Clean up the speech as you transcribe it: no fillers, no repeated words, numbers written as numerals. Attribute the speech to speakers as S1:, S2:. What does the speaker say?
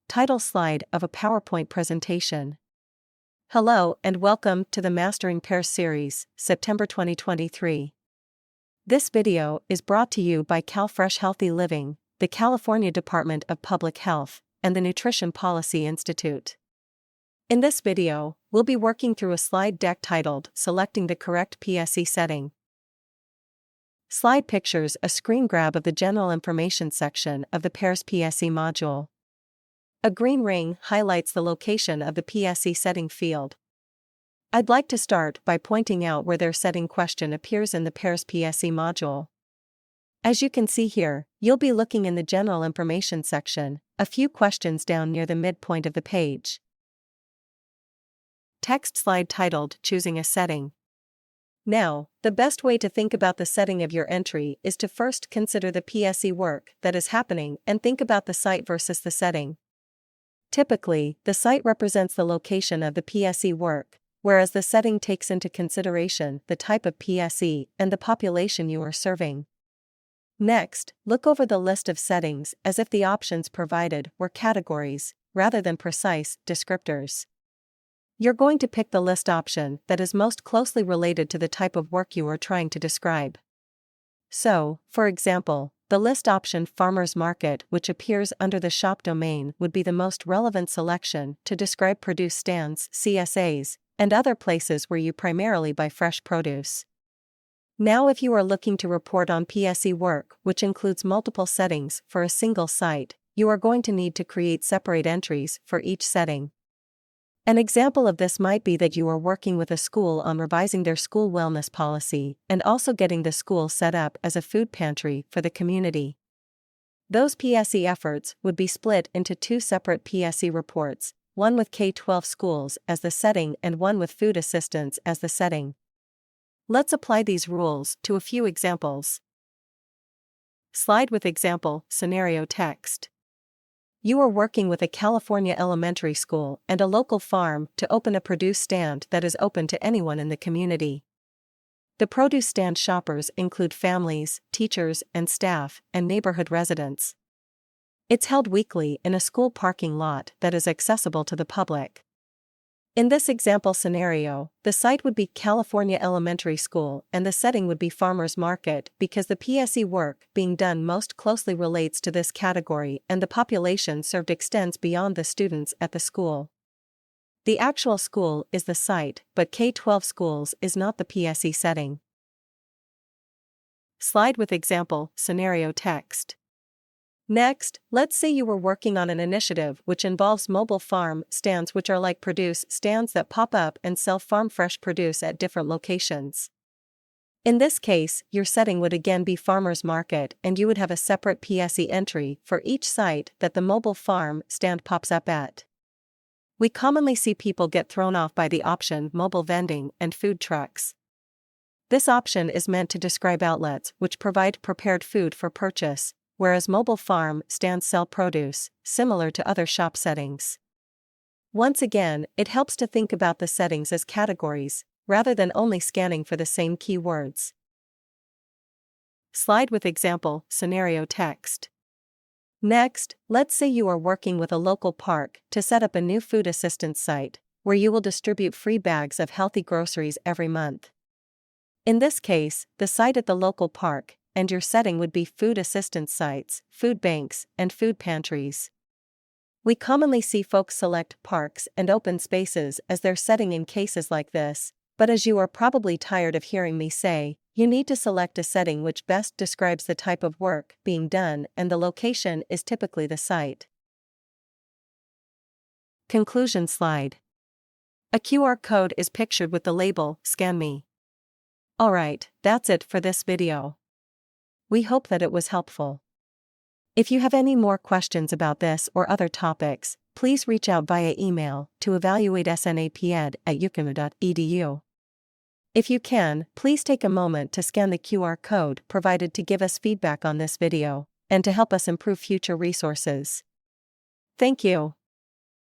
S1: Title slide of a PowerPoint presentation. Hello and welcome to the Mastering Pears series, September 2023. This video is brought to you by CalFresh Healthy Living, the California Department of Public Health, and the Nutrition Policy Institute. In this video, we'll be working through a slide deck titled Selecting the Correct PSE Setting. Slide pictures a screen grab of the General Information section of the Pears PSE module. A green ring highlights the location of the PSE setting field. I'd like to start by pointing out where their setting question appears in the Pears PSE module. As you can see here, you'll be looking in the General Information section, a few questions down near the midpoint of the page. Text slide titled Choosing a Setting. Now, the best way to think about the setting of your entry is to first consider the PSE work that is happening and think about the site versus the setting. Typically, the site represents the location of the PSE work, whereas the setting takes into consideration the type of PSE and the population you are serving. Next, look over the list of settings as if the options provided were categories, rather than precise descriptors. You're going to pick the list option that is most closely related to the type of work you are trying to describe. So, for example, the list option Farmers Market, which appears under the shop domain, would be the most relevant selection to describe produce stands, CSAs, and other places where you primarily buy fresh produce. Now, if you are looking to report on PSE work, which includes multiple settings for a single site, you are going to need to create separate entries for each setting. An example of this might be that you are working with a school on revising their school wellness policy and also getting the school set up as a food pantry for the community. Those PSE efforts would be split into two separate PSE reports, one with K-12 schools as the setting and one with food assistance as the setting. Let's apply these rules to a few examples. Slide with example, scenario text. You are working with a California elementary school and a local farm to open a produce stand that is open to anyone in the community. The produce stand shoppers include families, teachers and staff, and neighborhood residents. It's held weekly in a school parking lot that is accessible to the public. In this example scenario, the site would be California Elementary School and the setting would be Farmers Market because the PSE work being done most closely relates to this category and the population served extends beyond the students at the school. The actual school is the site, but K-12 schools is not the PSE setting. Slide with example, scenario text. Next, let's say you were working on an initiative which involves mobile farm stands which are like produce stands that pop up and sell farm fresh produce at different locations. In this case, your setting would again be Farmers Market and you would have a separate PSE entry for each site that the mobile farm stand pops up at. We commonly see people get thrown off by the option mobile vending and food trucks. This option is meant to describe outlets which provide prepared food for purchase, whereas mobile farm stands sell produce, similar to other shop settings. Once again, it helps to think about the settings as categories, rather than only scanning for the same keywords. Slide with example, scenario text. Next, let's say you are working with a local park to set up a new food assistance site, where you will distribute free bags of healthy groceries every month. In this case, the site at the local park and your setting would be food assistance sites, food banks, and food pantries. We commonly see folks select parks and open spaces as their setting in cases like this, but as you are probably tired of hearing me say, you need to select a setting which best describes the type of work being done and the location is typically the site. Conclusion slide. A QR code is pictured with the label, Scan Me. Alright, that's it for this video. We hope that it was helpful. If you have any more questions about this or other topics, please reach out via email to evaluatesnaped@ucam.edu. If you can, please take a moment to scan the QR code provided to give us feedback on this video, and to help us improve future resources. Thank you.